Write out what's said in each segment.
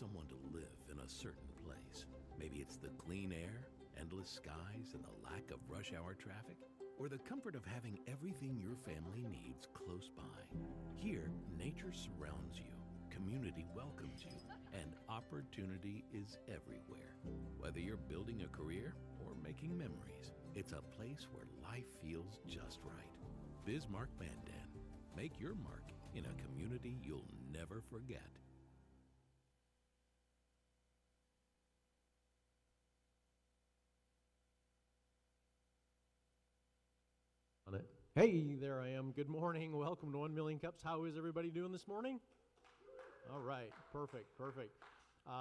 someone to live in a certain place. Maybe it's the clean air, endless skies, and the lack of rush hour traffic, or the comfort of having everything your family needs close by. Here, nature surrounds you, community welcomes you, and opportunity is everywhere. Whether you're building a career or making memories, it's a place where life feels just right. Bismarck Mandan. Make your mark in a community you'll never forget. On it. Hey, there I am. Good morning. Welcome to 1 Million Cups. How is everybody doing this morning? All right. Perfect.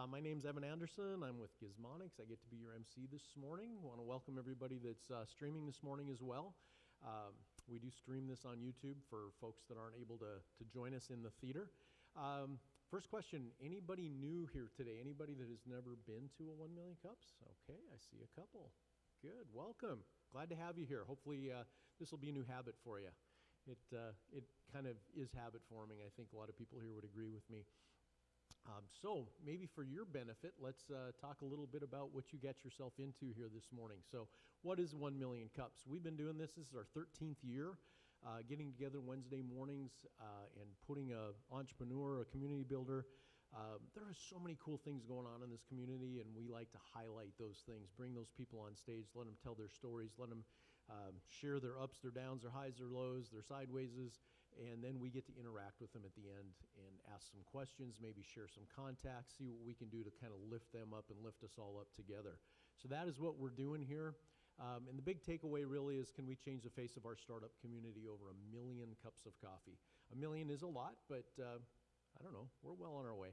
My name's Evan Anderson. I'm with Gizmonics. I get to be your MC this morning. I want to welcome everybody that's streaming this morning as well. We do stream this on YouTube for folks that aren't able to join us in the theater. First question, anybody new here today? Anybody that has never been to a 1 Million Cups? Okay, I see a couple. Good, welcome. Glad to have you here. Hopefully this will be a new habit for you. It kind of is habit forming. I think a lot of people here would agree with me. So maybe for your benefit, let's talk a little bit about what you get yourself into here this morning. So what is 1 Million Cups? We've been doing this is our 13th year, getting together Wednesday mornings and putting an entrepreneur, a community builder. There are so many cool things going on in this community, and we like to highlight those things, bring those people on stage, let them tell their stories, let them share their ups, their downs, their highs, their lows, their sidewayses, and then we get to interact with them at the end and ask some questions, maybe share some contacts, see what we can do to kind of lift them up and lift us all up together. So that is what we're doing here. And the big takeaway really is, can we change the face of our startup community over 1 million cups of coffee? 1 million is a lot, but I don't know, we're well on our way.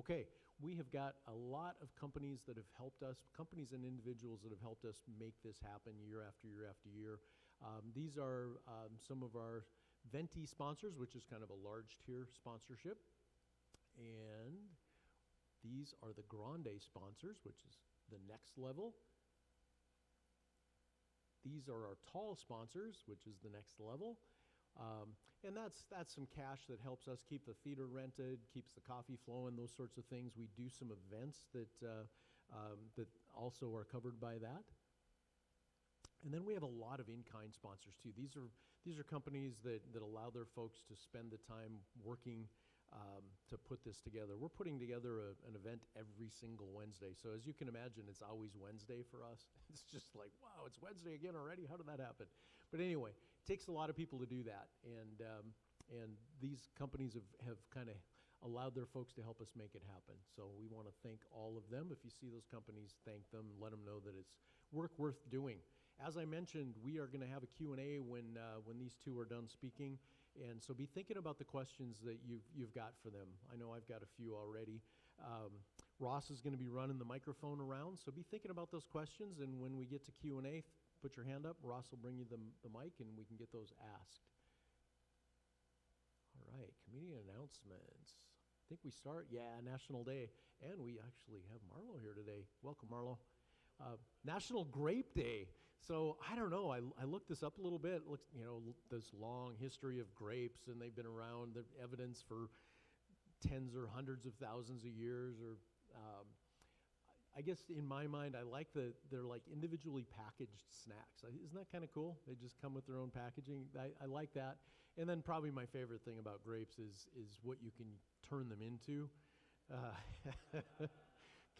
Okay, we have got a lot of companies that have helped us, companies and individuals that have helped us make this happen year after year after year. These are some of our Venti sponsors, which is kind of a large tier sponsorship. And these are the Grande sponsors, which is the next level. These are our tall sponsors, which is the next level. And that's some cash that helps us keep the theater rented, keeps the coffee flowing, those sorts of things. We do some events that also are covered by that. And then we have a lot of in-kind sponsors too. These are companies that allow their folks to spend the time working to put this together. We're putting together an event every single Wednesday. So as you can imagine, it's always Wednesday for us. It's just like, wow, it's Wednesday again already? How did that happen? But anyway, it takes a lot of people to do that. And these companies have kind of allowed their folks to help us make it happen. So we want to thank all of them. If you see those companies, thank them. Let them know that it's work worth doing. As I mentioned, we are going to have a Q&A when these two are done speaking. And so be thinking about the questions that you've got for them. I know I've got a few already. Ross is going to be running the microphone around, so be thinking about those questions. And when we get to Q&A, put your hand up. Ross will bring you the mic, and we can get those asked. All right, community announcements. I think we start, National Day. And we actually have Marlo here today. Welcome, Marlo. National Grape Day. So I don't know, I looked this up a little bit. It looks, this long history of grapes, and they've been around, the evidence for tens or hundreds of thousands of years. Or I guess in my mind, I like they're like individually packaged snacks. Isn't that kind of cool? They just come with their own packaging. I like that. And then probably my favorite thing about grapes is what you can turn them into.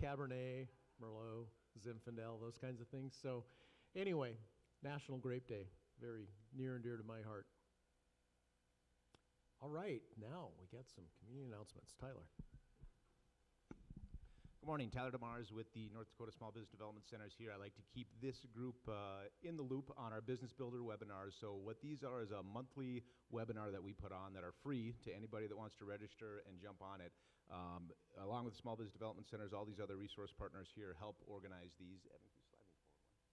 Cabernet, Merlot, Zinfandel, those kinds of things. So anyway, National Grape Day, very near and dear to my heart. All right, now we got some community announcements. Tyler. Good morning, Tyler DeMars with the North Dakota Small Business Development Centers here. I like to keep this group in the loop on our Business Builder webinars. So what these are is a monthly webinar that we put on that are free to anybody that wants to register and jump on it. Along with Small Business Development Centers, all these other resource partners here help organize these. Evan, can you slide me forward one?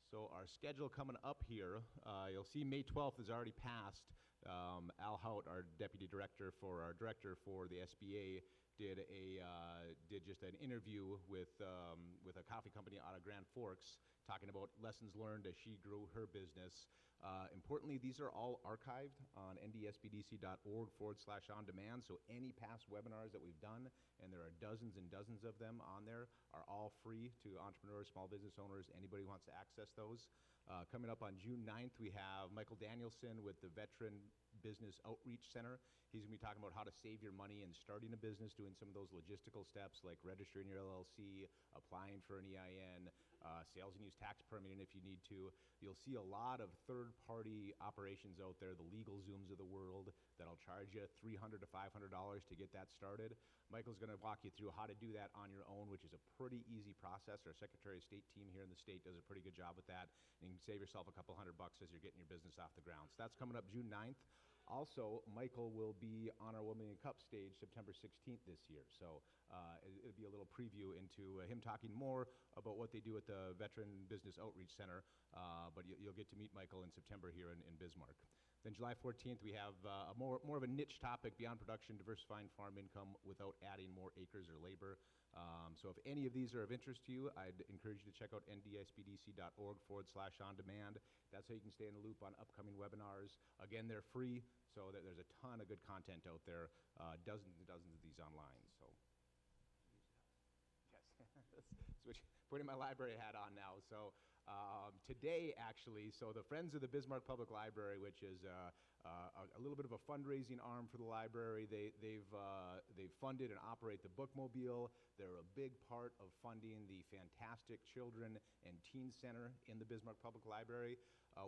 So our schedule coming up here, you'll see May 12th is already passed. Al Hout, our deputy director for the SBA, did just an interview with a coffee company out of Grand Forks, talking about lessons learned as she grew her business. Importantly, these are all archived on ndsbdc.org/on-demand, so any past webinars that we've done, and there are dozens and dozens of them on there, are all free to entrepreneurs, small business owners, anybody who wants to access those. Coming up on June 9th, we have Michael Danielson with the Veteran Business Outreach Center. He's going to be talking about how to save your money in starting a business, doing some of those logistical steps like registering your LLC, applying for an EIN, sales and use tax permitting if you need to. You'll see a lot of third-party operations out there, the LegalZooms of the world, that'll charge you $300 to $500 to get that started. Michael's going to walk you through how to do that on your own, which is a pretty easy process. Our Secretary of State team here in the state does a pretty good job with that, and you can save yourself a couple $100 as you're getting your business off the ground. So that's coming up June 9th. Also, Michael will be on our 1 Million Cup stage September 16th this year. So it'll be a little preview into him talking more about what they do at the Veteran Business Outreach Center. But you'll get to meet Michael in September here in Bismarck. Then July 14th, we have more of a niche topic, beyond production, diversifying farm income without adding more acres or labor. So if any of these are of interest to you, I'd encourage you to check out ndsbdc.org/on-demand. That's how you can stay in the loop on upcoming webinars. Again, they're free, so there's a ton of good content out there, dozens and dozens of these online. So, yes, putting my library hat on now. So today, actually, so the Friends of the Bismarck Public Library, which is a little bit of a fundraising arm for the library, they've funded and operate the Bookmobile. They're a big part of funding the fantastic Children and Teen Center in the Bismarck Public Library.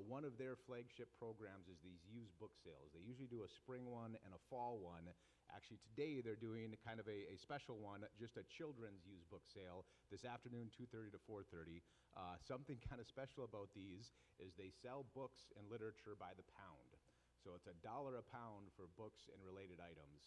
One of their flagship programs is these used book sales. They usually do a spring one and a fall one. Actually, today they're doing kind of a special one, just a children's used book sale this afternoon, 2:30 to 4:30. Something kind of special about these is they sell books and literature by the pound. So it's $1 a pound for books and related items.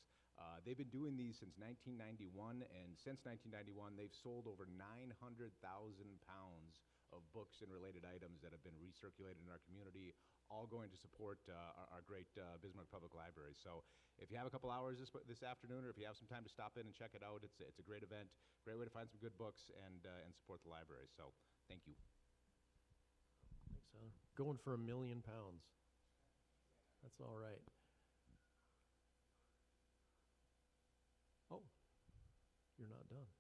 They've been doing these since 1991, and since 1991, they've sold over 900,000 pounds of books and related items that have been recirculated in our community, all going to support our great Bismarck Public Library. So if you have a couple hours this afternoon, or if you have some time to stop in and check it out, it's a great event, great way to find some good books and support the library. So thank you. Thanks, Heather. Going for £1 million. That's all right. Oh, you're not done.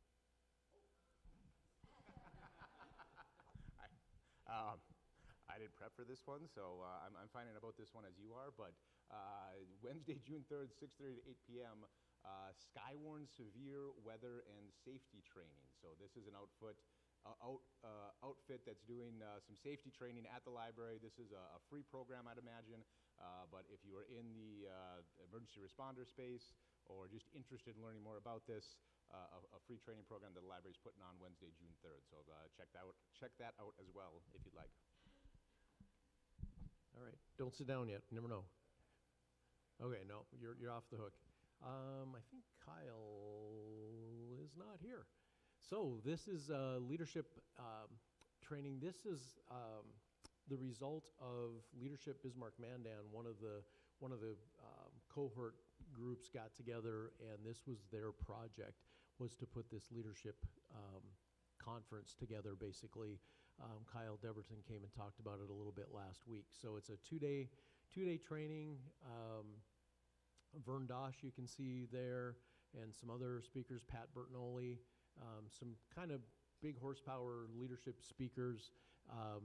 I didn't prep for this one, so I'm finding about this one as you are, but Wednesday, June 3rd, 6:30 to 8 p.m., Skywarn Severe Weather and Safety Training. So this is an outfit that's doing some safety training at the library. This is a free program, I'd imagine, but if you are in the emergency responder space or just interested in learning more about this, a free training program that the library is putting on Wednesday, June 3rd. So check that out as well if you'd like. All right, don't sit down yet. You never know. Okay, no, you're off the hook. I think Kyle is not here. So this is leadership training. This is the result of Leadership Bismarck Mandan. One of the cohort groups got together, and this was their project, was to put this leadership conference together, basically. Kyle Deverton came and talked about it a little bit last week. So it's a two-day training. Vern Dosh you can see there, and some other speakers, Pat Bertinoli, some kind of big horsepower leadership speakers.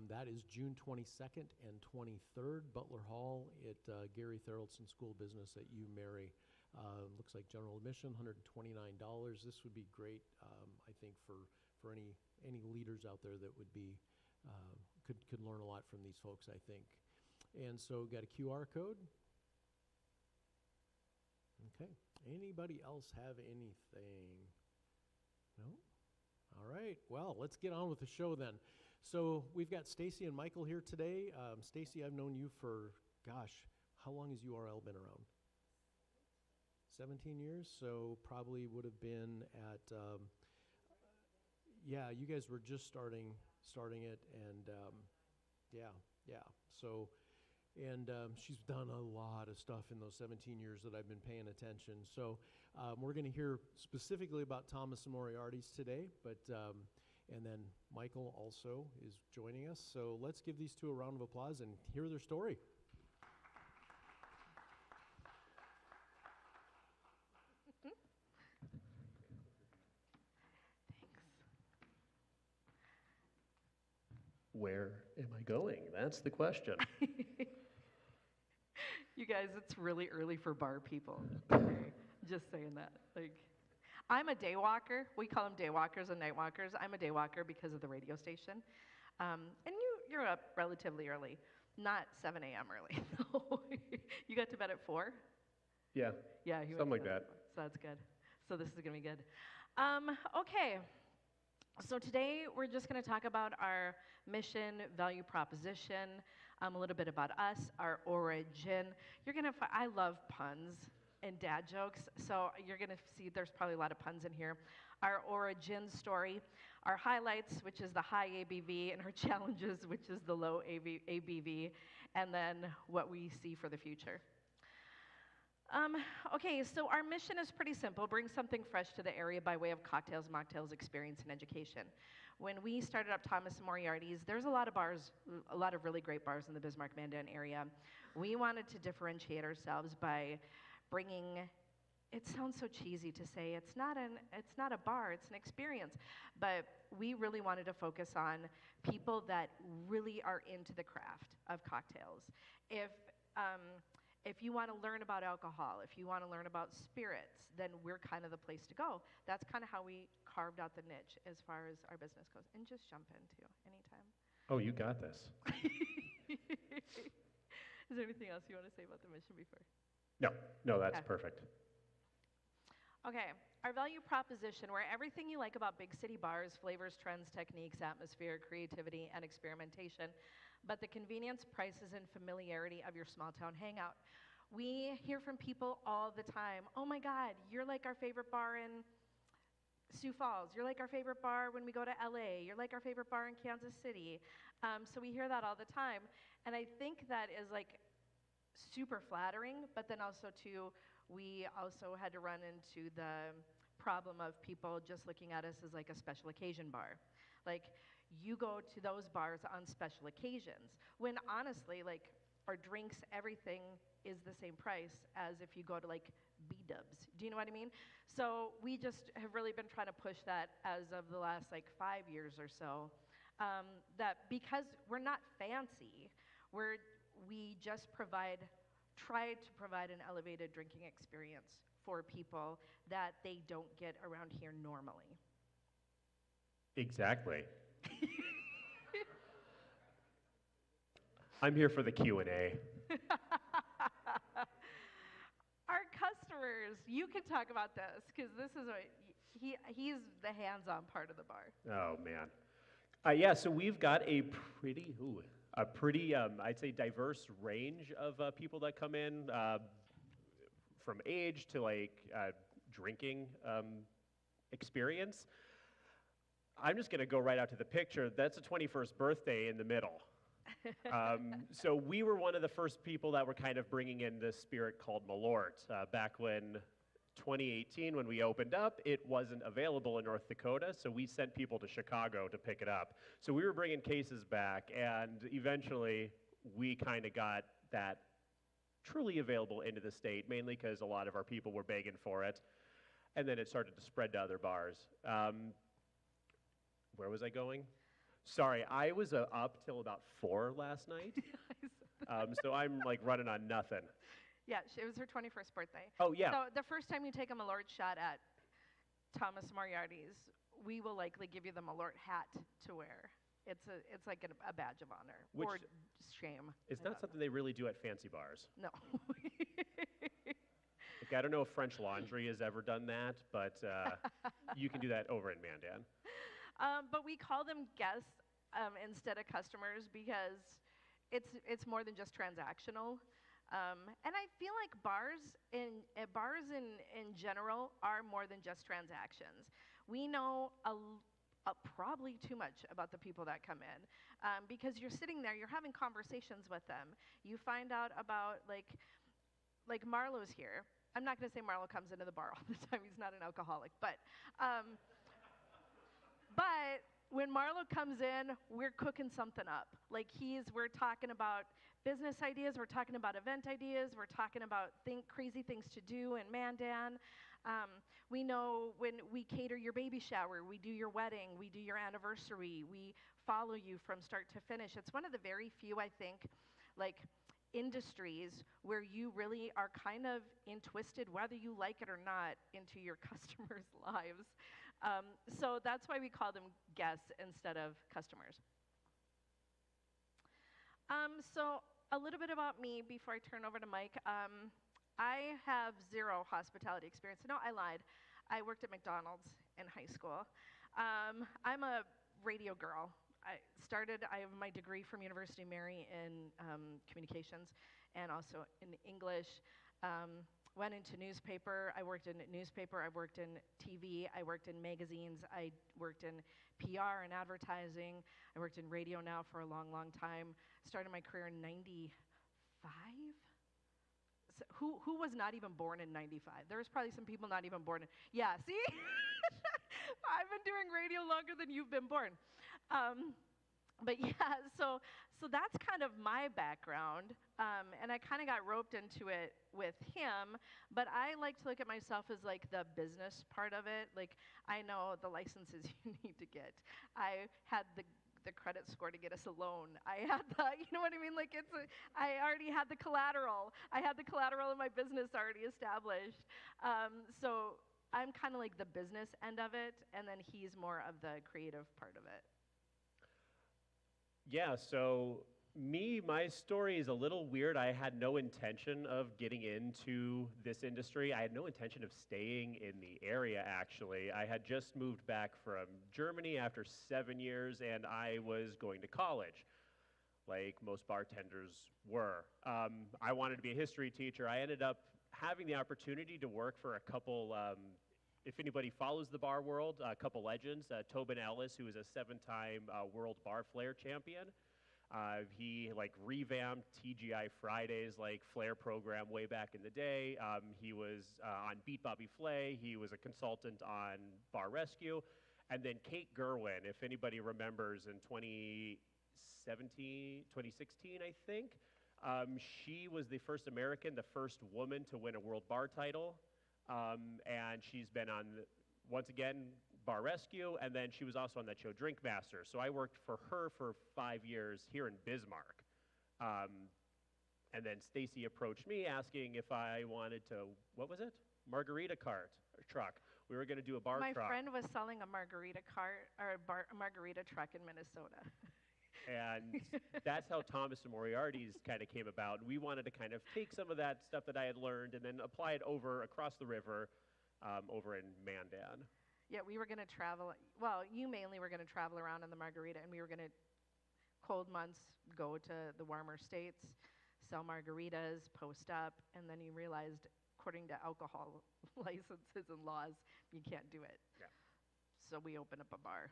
That is June 22nd and 23rd, Butler Hall at Gary Theraldson School of Business at UMary. Looks like general admission, $129. This would be great, I think, for any leaders out there that would be could learn a lot from these folks, I think. And so got a QR code. Okay. Anybody else have anything? No? All right. Well, let's get on with the show then. So we've got Stacy and Michael here today. Stacy, I've known you for, gosh, how long has URL been around? 17 years. So probably would have been at, yeah, you guys were just starting it, and yeah. So And she's done a lot of stuff in those 17 years that I've been paying attention. So we're going to hear specifically about Thomas Moriarty's today, but and then Michael also is joining us. So let's give these two a round of applause and hear their story. Where am I going? That's the question. You guys, it's really early for bar people. Okay? Just saying that. Like, I'm a day walker. We call them day walkers and night walkers. I'm a day walker because of the radio station. And you're up relatively early, not 7 a.m. early. You got to bed at 4? Yeah. Yeah, something like that. So that's good. So this is going to be good. Okay. So today we're just going to talk about our mission, value proposition, a little bit about us, our origin. You're going to I love puns and dad jokes, so you're going to see there's probably a lot of puns in here. Our origin story, our highlights, which is the high ABV, and our challenges, which is the low ABV, and then what we see for the future. Okay, so our mission is pretty simple. Bring something fresh to the area by way of cocktails, mocktails, experience, and education. When we started up Thomas Moriarty's, there's a lot of bars, a lot of really great bars in the Bismarck-Mandan area. We wanted to differentiate ourselves by bringing, it sounds so cheesy to say, it's not a bar, it's an experience. But we really wanted to focus on people that really are into the craft of cocktails. If you want to learn about alcohol, if you want to learn about spirits, then we're kind of the place to go. That's kind of how we carved out the niche as far as our business goes. And just jump in, too, anytime. Oh, you got this. Is there anything else you want to say about the mission before? No, that's perfect. Okay, our value proposition, where everything you like about big city bars, flavors, trends, techniques, atmosphere, creativity, and experimentation, but the convenience, prices, and familiarity of your small town hangout. We hear from people all the time, oh my God, you're like our favorite bar in Sioux Falls. You're like our favorite bar when we go to LA. You're like our favorite bar in Kansas City. So we hear that all the time. And I think that is like super flattering, but then also too, we also had to run into the problem of people just looking at us as like a special occasion bar. Like, you go to those bars on special occasions, when honestly, like, our drinks, everything is the same price as if you go to like B-dubs. Do you know what I mean? So we just have really been trying to push that as of the last like 5 years or so, that because we're not fancy, we just try to provide an elevated drinking experience for people that they don't get around here normally. Exactly. I'm here for the Q&A. Our customers, you can talk about this, because this is he's the hands-on part of the bar. Oh, man. Yeah, so we've got a pretty, I'd say, diverse range of people that come in, from age to like drinking experience. I'm just going to go right out to the picture. That's a 21st birthday in the middle. So we were one of the first people that were kind of bringing in this spirit called Malort. Back when 2018, when we opened up, it wasn't available in North Dakota, so we sent people to Chicago to pick it up. So we were bringing cases back, and eventually we kind of got that truly available into the state, mainly because a lot of our people were begging for it, and then it started to spread to other bars. Where was I going? Sorry, I was up till about 4 last night, so I'm like running on nothing. Yeah, it was her 21st birthday. Oh, yeah. So the first time you take a Malort shot at Thomas Moriarty's, we will likely give you the Malort hat to wear. It's like a badge of honor or shame. It's not something they really do at fancy bars. No. Like, I don't know if French Laundry has ever done that, but you can do that over in Mandan. But we call them guests instead of customers because it's more than just transactional. And I feel like bars in general are more than just transactions. We know probably too much about the people that come in, because you're sitting there, you're having conversations with them. You find out about, like Marlo's here. I'm not going to say Marlo comes into the bar all the time. He's not an alcoholic, um, but when Marlo comes in, we're cooking something up. Like we're talking about business ideas, we're talking about event ideas, we're talking about crazy things to do in Mandan. We know when we cater your baby shower, we do your wedding, we do your anniversary, we follow you from start to finish. It's one of the very few, I think, like industries where you really are kind of twisted, whether you like it or not, into your customers' lives. So that's why we call them guests instead of customers. So a little bit about me before I turn over to Mike. I have 0 hospitality experience. No, I lied. I worked at McDonald's in high school. I'm a radio girl. I have my degree from University of Mary in communications and also in English. Went into newspaper. I worked in newspaper. I worked in TV. I worked in magazines. I worked in PR and advertising. I worked in radio now for a long, long time. Started my career in 95. So who was not even born in 95? There's probably some people not even born in. Yeah, see? I've been doing radio longer than you've been born. But yeah, so that's kind of my background, and I kind of got roped into it with him, but I like to look at myself as like the business part of it. Like, I know the licenses you need to get. I had the credit score to get us a loan. I had you know what I mean? Like, I already had the collateral. I had the collateral in my business already established. So I'm kind of like the business end of it, and then he's more of the creative part of it. Yeah, so my story is a little weird. I had no intention of getting into this industry. I had no intention of staying in the area, actually. I had just moved back from Germany after 7 years, and I was going to college, like most bartenders were. I wanted to be a history teacher. I ended up having the opportunity to work for a couple, if anybody follows the bar world, a couple legends. Tobin Ellis, who was a 7-time World Bar Flair champion. He revamped TGI Fridays Flair program way back in the day. He was on Beat Bobby Flay. He was a consultant on Bar Rescue. And then Kate Gerwin, if anybody remembers, in 2016, I think, she was the first American, the first woman to win a World Bar title. And she's been on, once again, Bar Rescue, and then she was also on that show Drink Master. So I worked for her for 5 years here in Bismarck. And then Stacy approached me asking if I wanted to, what was it? Margarita cart or truck. We were going to do a bar truck. My friend was selling a margarita cart or a margarita truck in Minnesota. And that's how Thomas Moriarty's kind of came about. We wanted to kind of take some of that stuff that I had learned and then apply it over across the river over in Mandan. Yeah, we were going to travel. Well, you mainly were going to travel around in the margarita, and we were going to, cold months, go to the warmer states, sell margaritas, post up, and then you realized, according to alcohol licenses and laws, you can't do it. Yeah. So we opened up a bar.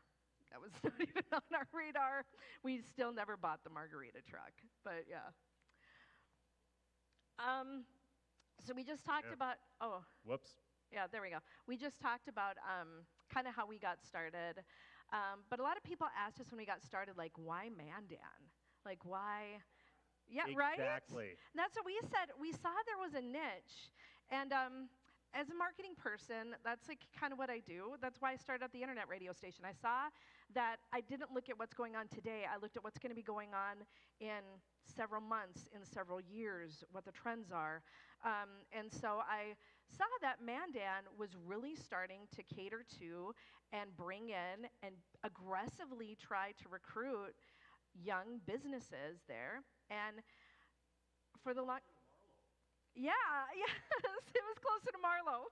That was not even on our radar. We still never bought the margarita truck, but yeah. So we just talked about, Whoops. Yeah, there we go. We just talked about kind of how we got started. But a lot of people asked us when we got started, like, why Mandan? Like, why? Yeah, exactly. Right? Exactly. That's what we said. We saw there was a niche. And as a marketing person, that's like kind of what I do. That's why I started at the internet radio station. I saw that I didn't look at what's going on today. I looked at what's going to be going on in several months, in several years, what the trends are. And so I saw that Mandan was really starting to cater to and bring in and aggressively try to recruit young businesses there. And for the yes, it was closer to Marlo.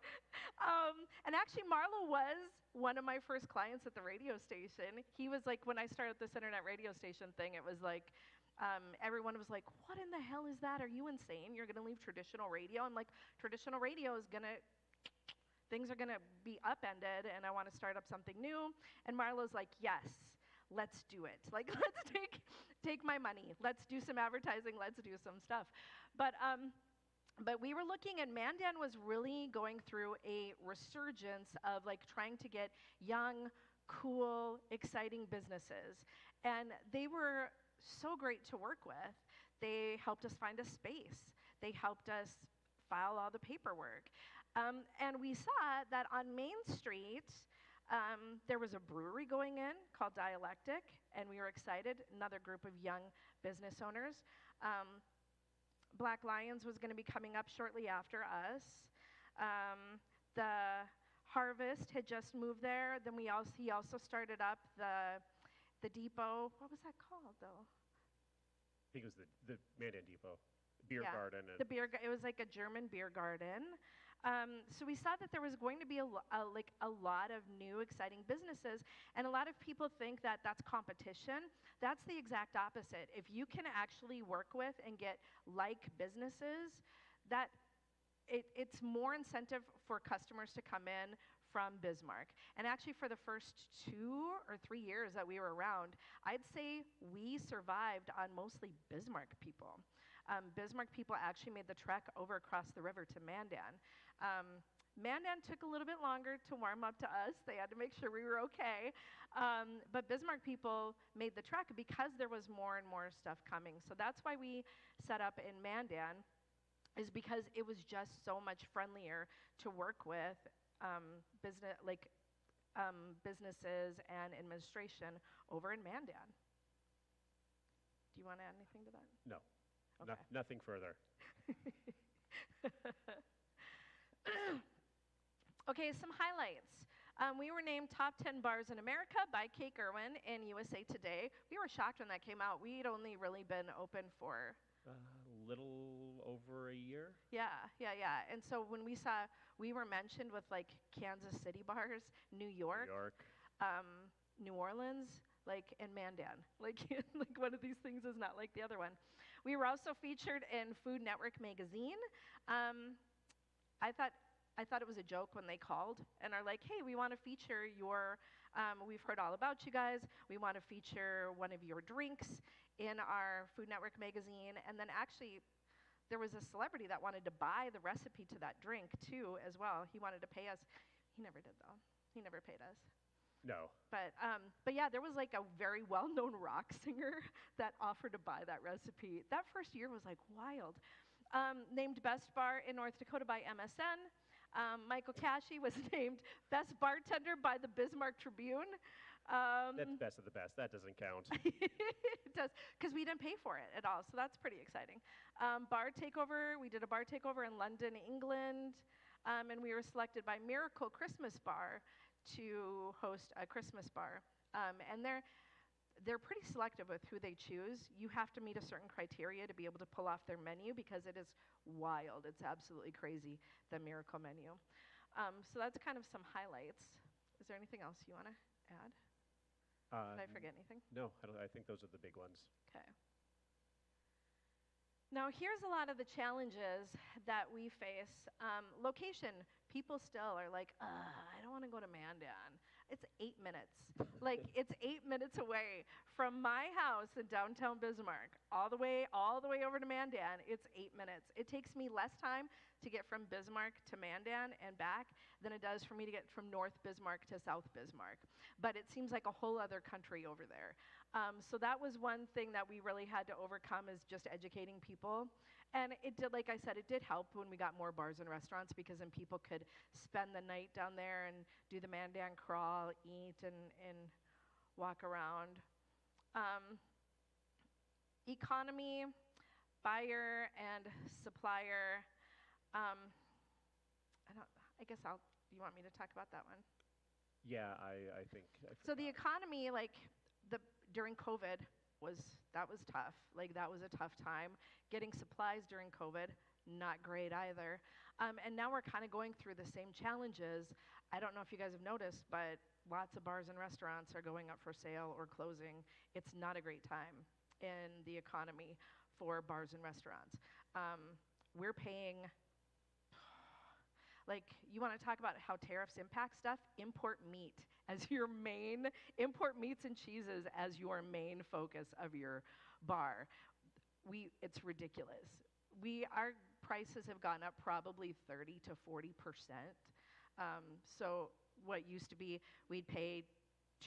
And actually, Marlo was one of my first clients at the radio station. He was like, when I started this internet radio station thing, it was like, everyone was like, what in the hell is that? Are you insane? You're going to leave traditional radio? I'm like, traditional radio is going to things are going to be upended, and I want to start up something new. And Marlo's like, yes, let's do it. Like, let's take my money. Let's do some advertising. Let's do some stuff. But we were looking, and Mandan was really going through a resurgence of like trying to get young, cool, exciting businesses. And they were so great to work with. They helped us find a space. They helped us file all the paperwork. And we saw that on Main Street, there was a brewery going in called Dialectic, and we were excited, another group of young business owners. Black Lions was going to be coming up shortly after us. The Harvest had just moved there. Then he also started up the depot. What was that called, though? I think it was the Mandan Depot, beer Yeah, garden. And it was like a German beer garden. So we saw that there was going to be a lot of new, exciting businesses, and a lot of people think that that's competition. That's the exact opposite. If you can actually work with and get like businesses, that it's more incentive for customers to come in from Bismarck. And actually, for the first 2 or 3 years that we were around, I'd say we survived on mostly Bismarck people. Bismarck people actually made the trek over across the river to Mandan. Mandan took a little bit longer to warm up to us. They had to make sure we were okay. But Bismarck people made the trek because there was more and more stuff coming. So that's why we set up in Mandan, is because it was just so much friendlier to work with businesses and administration over in Mandan. Do you want to add anything to that? No, Okay. nothing further. Okay, some highlights. We were named top 10 bars in America by Kate Irwin in USA Today. We were shocked when that came out. We'd only really been open for A little over a year. Yeah. And so when we were mentioned with like Kansas City bars, New York, New Orleans, and Mandan. Like one of these things is not like the other one. We were also featured in Food Network magazine. I thought it was a joke when they called and are like, hey, we want to feature we've heard all about you guys. We want to feature one of your drinks in our Food Network magazine. And then actually, there was a celebrity that wanted to buy the recipe to that drink, too, as well. He wanted to pay us. He never did, though. He never paid us. No. But yeah, there was like a very well-known rock singer that offered to buy that recipe. That first year was like wild. Named Best Bar in North Dakota by MSN. Michael Kashey was named Best Bartender by the Bismarck Tribune. That's best of the best. That doesn't count. It does, because we didn't pay for it at all, so that's pretty exciting. Bar takeover, we did a bar takeover in London, England, and we were selected by Miracle Christmas Bar to host a Christmas bar. And they're pretty selective with who they choose. You have to meet a certain criteria to be able to pull off their menu because it is wild. It's absolutely crazy, the Miracle menu. So that's kind of some highlights. Is there anything else you want to add? Did I forget anything? No, I think those are the big ones. Okay. Now, here's a lot of the challenges that we face. Location. People still are like, I don't want to go to Mandan. It's 8 minutes. It's 8 minutes away from my house in downtown Bismarck, all the way over to Mandan. It's 8 minutes. It takes me less time to get from Bismarck to Mandan and back than it does for me to get from North Bismarck to South Bismarck. But it seems like a whole other country over there. So that was one thing that we really had to overcome, is just educating people. And it did, like I said, it did help when we got more bars and restaurants, because then people could spend the night down there and do the Mandan crawl, eat, and walk around. Economy, buyer, and supplier. I guess you want me to talk about that one? Yeah, I think. So the economy, during COVID, was tough. That was a tough time. Getting supplies during COVID, not great either. And now we're kind of going through the same challenges. I don't know if you guys have noticed, but lots of bars and restaurants are going up for sale or closing. It's not a great time in the economy for bars and restaurants. We're paying, Like, you want to talk about how tariffs impact stuff? Import meat as your main, import meats and cheeses as your main focus of your bar. It's ridiculous. Our prices have gone up probably 30 to 40%. So what used to be, we'd pay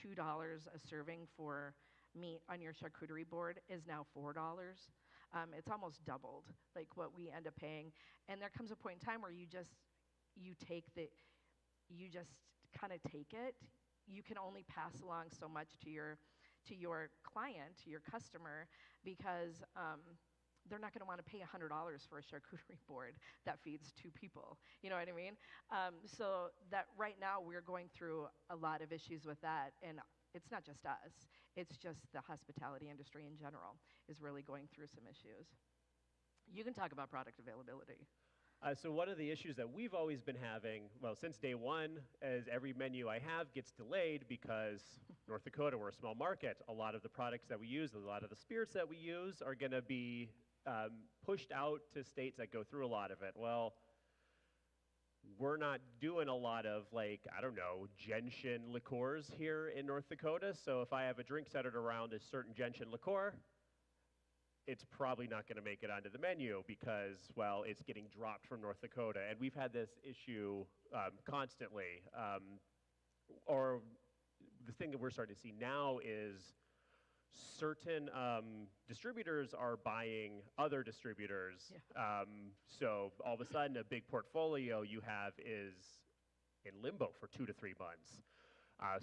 $2 a serving for meat on your charcuterie board is now $4. It's almost doubled, like what we end up paying. And there comes a point in time where you just kind of take it. You can only pass along so much to your client, to your customer, because they're not going to want to pay $100 for a charcuterie board that feeds 2 people. You know what I mean? So that right now we're going through a lot of issues with that, and it's not just us. It's just the hospitality industry in general is really going through some issues. You can talk about product availability. So one of the issues that we've always been having, well, since day one, is every menu I have gets delayed because North Dakota, we're a small market. A lot of the products that we use, a lot of the spirits that we use are going to be pushed out to states that go through a lot of it. Well, we're not doing a lot of, like, I don't know, gentian liqueurs here in North Dakota. So if I have a drink centered around a certain gentian liqueur, it's probably not going to make it onto the menu because, well, it's getting dropped from North Dakota. And we've had this issue constantly. Or the thing that we're starting to see now is certain distributors are buying other distributors. Yeah. So all of a sudden, a big portfolio you have is in limbo for 2 to 3 months.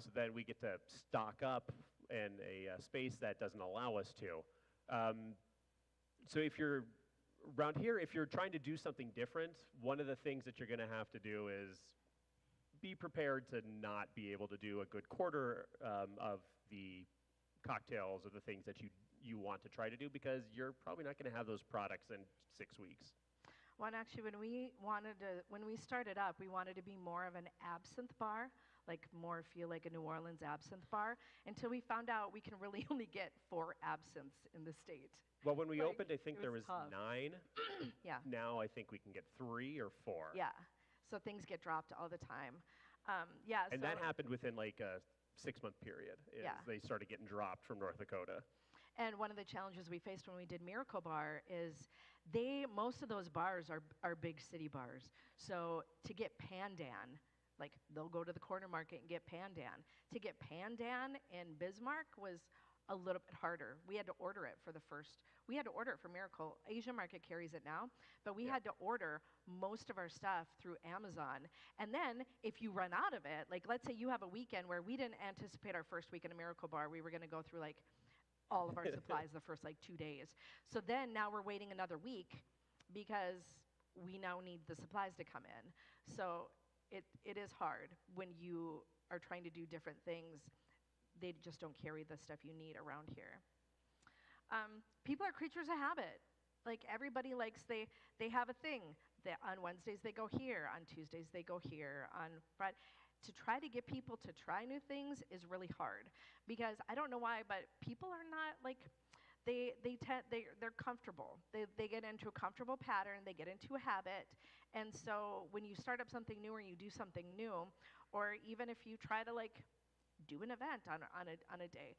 So then we get to stock up in a space that doesn't allow us to. So if you're around here, if you're trying to do something different, one of the things that you're going to have to do is be prepared to not be able to do a good quarter of the cocktails or the things that you want to try to do because you're probably not going to have those products in 6 weeks. Well, and actually, when we started up, we wanted to be more of an absinthe bar, like more feel like a New Orleans absinthe bar, until we found out we can really only get 4 absinthes in the state. Well, when we Like, opened, I think there was tough. 9. Yeah. Now I think we can get 3 or 4. Yeah. So things get dropped all the time. And that happened within like a 6-month period. Yeah. They started getting dropped from North Dakota. And one of the challenges we faced when we did Miracle Bar is most of those bars are big city bars. So to get Pandan, like they'll go to the corner market and get Pandan. To get Pandan in Bismarck was a little bit harder. We had to order it for Miracle. Asia Market carries it now, but we had to order most of our stuff through Amazon. And then if you run out of it, like let's say you have a weekend where we didn't anticipate our first week in a Miracle Bar, we were going to go through like all of our supplies the first like 2 days. So then now we're waiting another week because we now need the supplies to come in. So it is hard when you are trying to do different things. They just don't carry the stuff you need around here. People are creatures of habit. Like everybody likes, they have a thing. On Wednesdays they go here, on Tuesdays they go here, on Friday. To try to get people to try new things is really hard because I don't know why, but people are not like, they're comfortable. They get into a comfortable pattern, they get into a habit, and so when you start up something new or you do something new, or even if you try to like do an event on a day.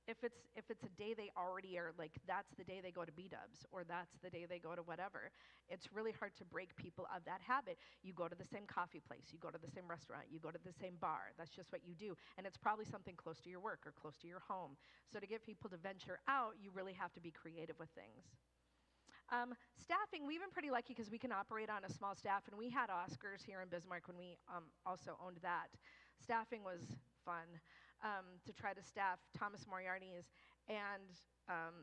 If it's a day they already are, like that's the day they go to B-dubs or that's the day they go to whatever, it's really hard to break people of that habit. You go to the same coffee place, you go to the same restaurant, you go to the same bar. That's just what you do. And it's probably something close to your work or close to your home. So to get people to venture out, you really have to be creative with things. Staffing, we've been pretty lucky because we can operate on a small staff, and we had Oscars here in Bismarck when we also owned that. Staffing was fun to try to staff Thomas Moriarty's and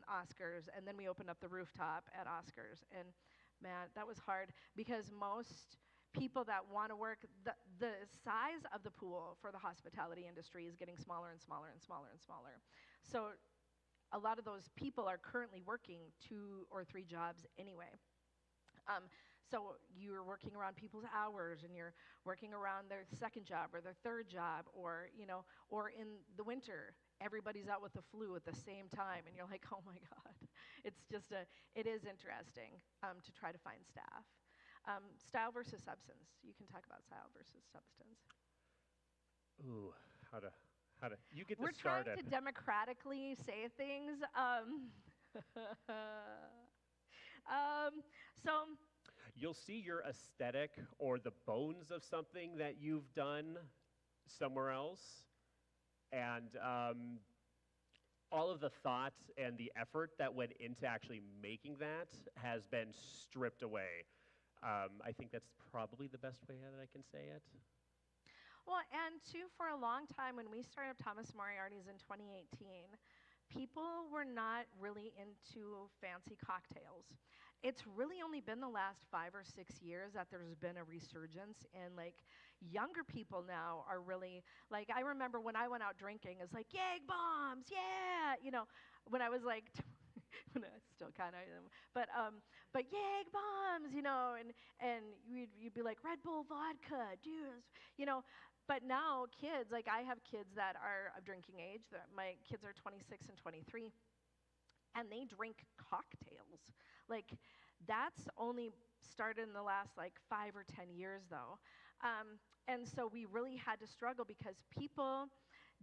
Oscars, and then we opened up the rooftop at Oscars. And man, that was hard because most people that want to work, the size of the pool for the hospitality industry is getting smaller and smaller and smaller and smaller. So a lot of those people are currently working 2 or 3 jobs anyway. So you're working around people's hours, and you're working around their second job or their third job, or or in the winter, everybody's out with the flu at the same time, and you're like, oh my God. It is interesting to try to find staff. Style versus substance. You can talk about style versus substance. Ooh, how to, you get We're this started. trying to democratically say things. So You'll see your aesthetic or the bones of something that you've done somewhere else, and all of the thought and the effort that went into actually making that has been stripped away. I think that's probably the best way that I can say it. well, and too, for a long time, when we started Thomas Moriarty's in 2018, people were not really into fancy cocktails. It's really only been the last 5 or 6 years that there's been a resurgence in, like, younger people now are really, like, I remember when I went out drinking, it's like, yay, bombs, yeah, you know, when I was like, when I still kind of am, but yay, bombs, you know, and you'd be like, Red Bull vodka, dude, you know. But now kids, like I have kids that are of drinking age, that my kids are 26 and 23, and they drink cocktails. Like, that's only started in the last like 5 or 10 years though. And so we really had to struggle because people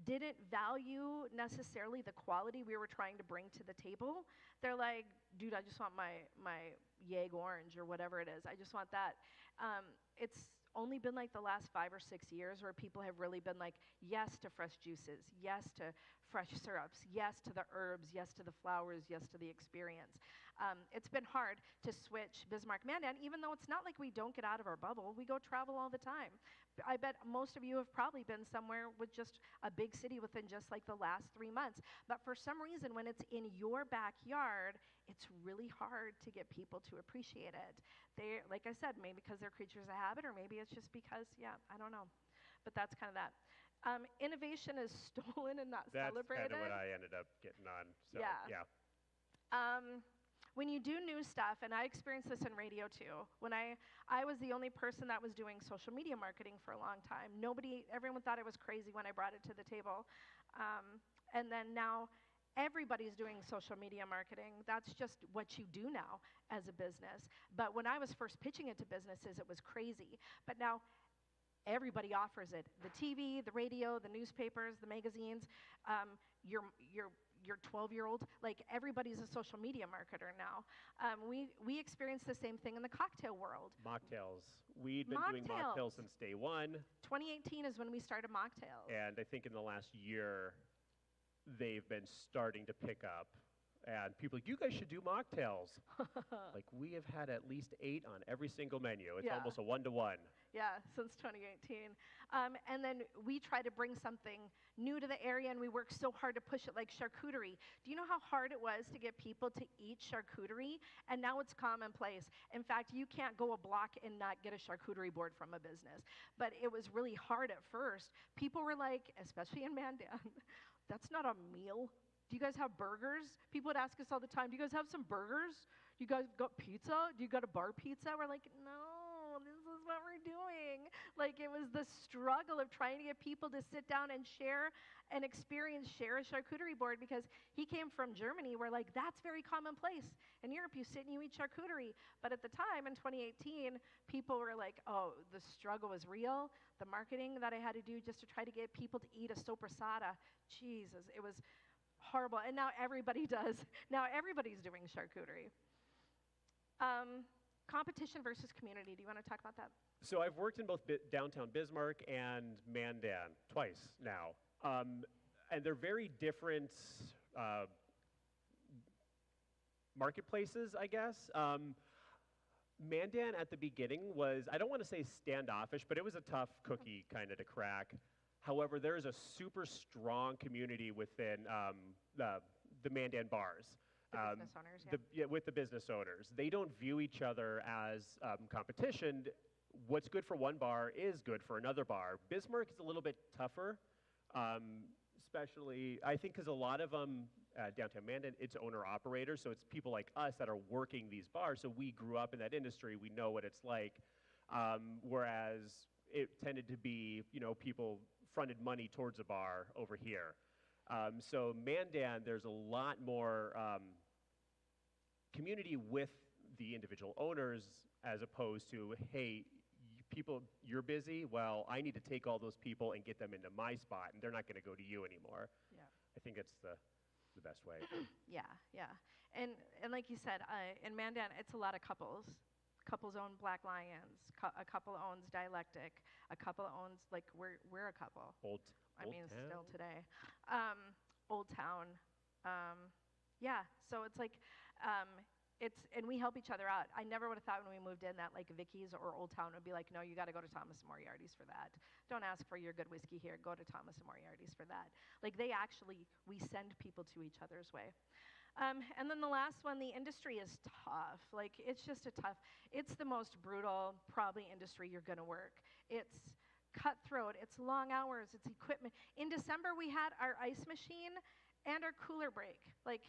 didn't value necessarily the quality we were trying to bring to the table. They're like, dude, I just want my Yeg orange or whatever it is. I just want that. It's only been like the last 5 or 6 years where people have really been like, yes to fresh juices, yes to fresh syrups, yes to the herbs, yes to the flowers, yes to the experience. It's been hard to switch Bismarck Mandan, even though it's not like we don't get out of our bubble. We go travel all the time. I bet most of you have probably been somewhere with just a big city within just like the last 3 months. But for some reason, when it's in your backyard, it's really hard to get people to appreciate it. They, like I said, maybe because they're creatures of habit, or maybe it's just because, yeah, I don't know. But that's kind of that. Innovation is stolen and not celebrated. That's kind of what I ended up getting on. So, yeah. When you do new stuff, and I experienced this in radio too, when I was the only person that was doing social media marketing for a long time. Everyone thought I was crazy when I brought it to the table. And then now everybody's doing social media marketing. That's just what you do now as a business. But when I was first pitching it to businesses, it was crazy. But now everybody offers it. The TV, the radio, the newspapers, the magazines, your 12-year-old, like everybody's a social media marketer now. We experienced the same thing in the cocktail world. Mocktails. We'd been doing mocktails since day one. 2018 is when we started mocktails. And I think in the last year, they've been starting to pick up. And people are like, you guys should do mocktails. Like, we have had at least 8 on every single menu. It's almost a 1-to-1. Yeah, since 2018. And then we try to bring something new to the area, and we work so hard to push it, like charcuterie. Do you know how hard it was to get people to eat charcuterie? And now it's commonplace. In fact, you can't go a block and not get a charcuterie board from a business. But it was really hard at first. People were like, especially in Mandan, that's not a meal. Do you guys have burgers? People would ask us all the time, do you guys have some burgers? You guys got pizza? Do you got a bar pizza? We're like, no, this is what we're doing. Like, it was the struggle of trying to get people to sit down and share an experience, share a charcuterie board, because he came from Germany where, like, that's very commonplace. In Europe, you sit and you eat charcuterie. But at the time, in 2018, people were like, oh, the struggle was real. The marketing that I had to do just to try to get people to eat a sopressata, Jesus, it was horrible. And now everybody does. Now everybody's doing charcuterie. Competition versus community. Do you want to talk about that? So I've worked in both downtown Bismarck and Mandan twice now. And they're very different marketplaces, I guess. Mandan at the beginning was, I don't want to say standoffish, but it was a tough cookie kind of to crack. However, there is a super strong community within the Mandan bars. The business owners, with the business owners. They don't view each other as competition. What's good for one bar is good for another bar. Bismarck is a little bit tougher, especially, I think, because a lot of them, downtown Mandan, it's owner-operators, so it's people like us that are working these bars, so we grew up in that industry, we know what it's like, whereas it tended to be, people fronted money towards a bar over here. So Mandan, there's a lot more community with the individual owners, as opposed to, hey, people, you're busy, well, I need to take all those people and get them into my spot, and they're not going to go to you anymore. Yeah. I think it's the best way. Yeah, yeah. And like you said, in Mandan, it's a lot of couples. Couples own Black Lions. A couple owns Dialectic. A couple owns, like, we're a couple. Old Still Town? today. Old Town. Yeah, so it's like, and we help each other out. I never would have thought when we moved in that like Vicky's or Old Town would be like, no, you got to go to Thomas Moriarty's for that. Don't ask for your good whiskey here. Go to Thomas Moriarty's for that. Like we send people to each other's way. And then the last one, the industry is tough. Like it's just it's the most brutal, probably industry you're gonna work. It's cutthroat, it's long hours, it's equipment. In December, we had our ice machine and our cooler break. Like,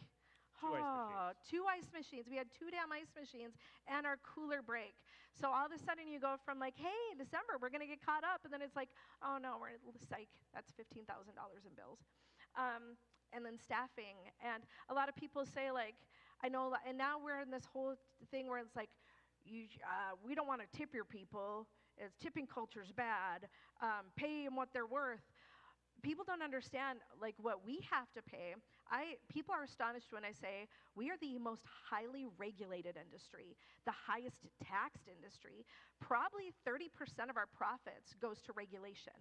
two ice machines. We had 2 damn ice machines and our cooler break. So all of a sudden you go from like, hey, December, we're going to get caught up. And then it's like, oh no, we're psych. That's $15,000 in bills. And then staffing. And a lot of people say like, I know, and now we're in this whole thing where it's like, we don't want to tip your people. Tipping culture's bad. Pay them what they're worth. People don't understand like what we have to pay. People are astonished when I say we are the most highly regulated industry, the highest taxed industry. Probably 30% of our profits goes to regulation.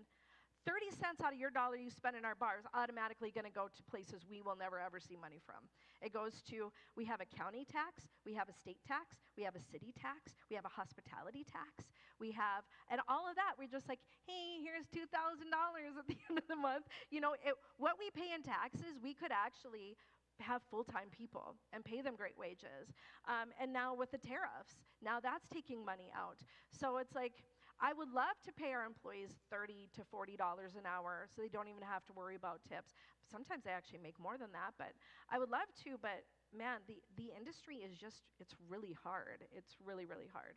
30 cents out of your dollar you spend in our bars automatically going to go to places we will never ever see money from. It goes to, we have a county tax, we have a state tax, we have a city tax, we have a hospitality tax, and all of that, we're just like, hey, here's $2,000 at the end of the month. You know, what we pay in taxes, we could actually have full-time people and pay them great wages. And now with the tariffs, now that's taking money out. So it's like, I would love to pay our employees $30 to $40 an hour so they don't even have to worry about tips. Sometimes they actually make more than that, but I would love to, but man, the industry is just, it's really hard. It's really, really hard.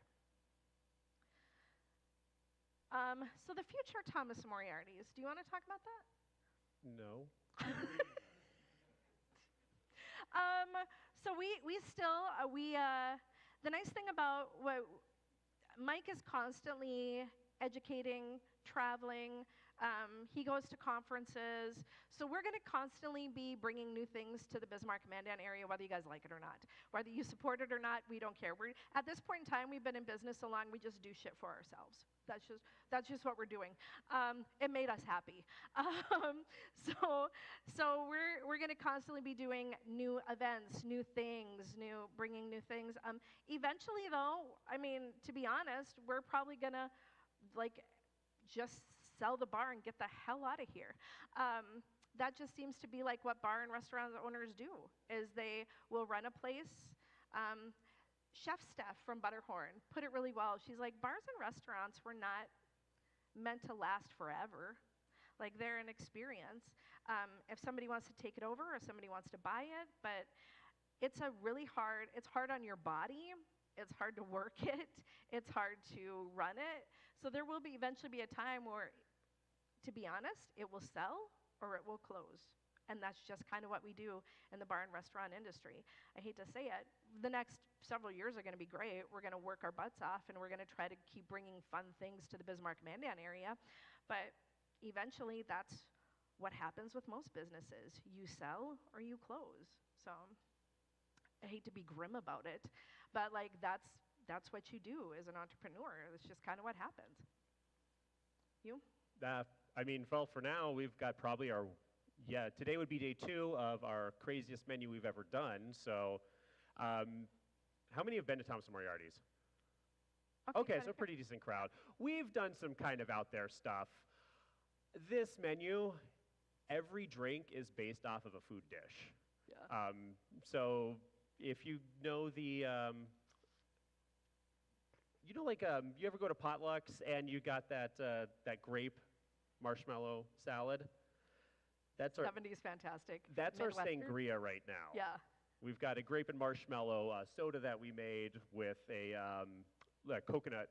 So the future Thomas Moriarty's, do you want to talk about that? No. So the nice thing about what Mike is constantly educating, traveling. He goes to conferences. So we're going to constantly be bringing new things to the Bismarck-Mandan area, whether you guys like it or not. Whether you support it or not, we don't care. At this point in time, we've been in business so long, we just do shit for ourselves. That's just what we're doing. It made us happy. So we're going to constantly be doing new events, new things, bringing new things. Eventually, though, I mean, to be honest, we're probably going to like just sell the bar and get the hell out of here. That just seems to be like what bar and restaurant owners do, is they will run a place. Chef Steph from Butterhorn put it really well. She's like, bars and restaurants were not meant to last forever. Like, they're an experience. If somebody wants to take it over or somebody wants to buy it, but it's it's hard on your body. It's hard to work it. It's hard to run it. So there will eventually be a time where, to be honest, it will sell or it will close. And that's just kind of what we do in the bar and restaurant industry. I hate to say it, the next several years are going to be great. We're going to work our butts off, and we're going to try to keep bringing fun things to the Bismarck-Mandan area. But eventually, that's what happens with most businesses. You sell or you close. So I hate to be grim about it, but like that's what you do as an entrepreneur. It's just kind of what happens. You? I mean, well, for now, we've got probably today would be day 2 of our craziest menu we've ever done. So, how many have been to Thomas Moriarty's? Okay, so a pretty decent crowd. We've done some kind of out there stuff. This menu, every drink is based off of a food dish. Yeah. So if you know the, you ever go to potlucks and you got that grape marshmallow salad? That's our 70s fantastic. That's our Midwestern. sangria right now. Yeah. We've got a grape and marshmallow soda that we made with a coconut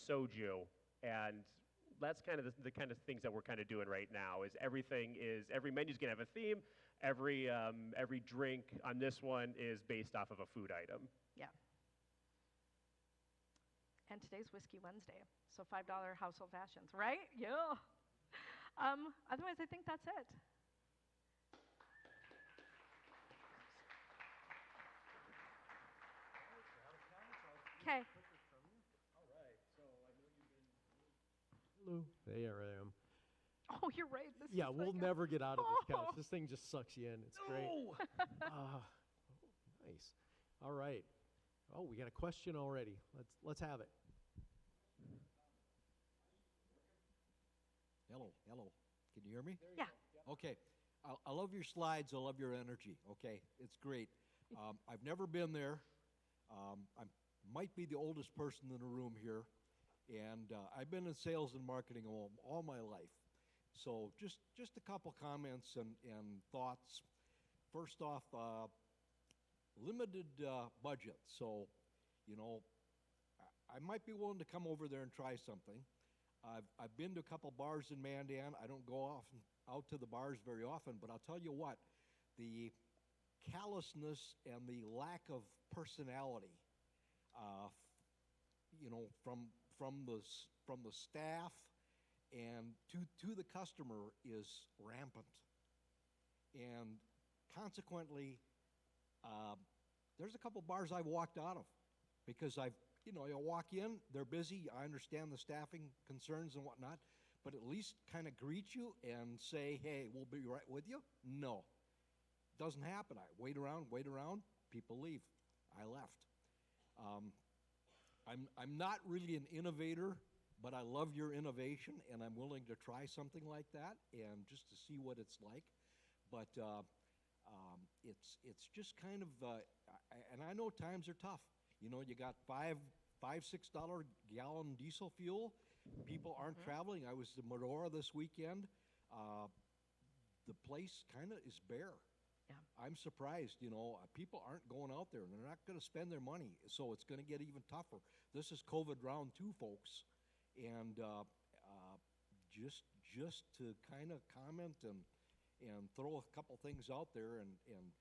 soju, and that's kind of the kind of things that we're kind of doing right now. Every menu's gonna have a theme. Every drink on this one is based off of a food item. Yeah. And today's Whiskey Wednesday, so $5 household fashions, right? Yeah. Otherwise, I think that's it. Okay. Hello. There I am. Oh, you're right. This Yeah, is we'll like never get out of this couch. Oh. This thing just sucks you in. It's great. Nice. All right. Oh, we got a question already. Let's have it. Hello. Can you hear me? Yeah. Okay. I love your slides. I love your energy. Okay, it's great. I've never been there. I might be the oldest person in the room here, and I've been in sales and marketing all my life. So just a couple comments and thoughts. First off, limited budget. So, I might be willing to come over there and try something. I've been to a couple bars in Mandan. I don't go out to the bars very often, but I'll tell you what, the callousness and the lack of personality, from the staff and to the customer is rampant, and consequently, there's a couple bars I've walked out of because you walk in, they're busy. I understand the staffing concerns and whatnot, but at least kind of greet you and say, hey, we'll be right with you. No, doesn't happen. I wait around, people leave. I left. I'm not really an innovator, but I love your innovation, and I'm willing to try something like that and just to see what it's like. But it's just kind of, and I know times are tough. You got $5, $6 gallon diesel fuel. People aren't traveling. I was to Medora this weekend. The place kind of is bare. Yeah. I'm surprised, people aren't going out there, and they're not going to spend their money, so it's going to get even tougher. This is COVID round 2, folks, and just to kind of comment and throw a couple things out there, and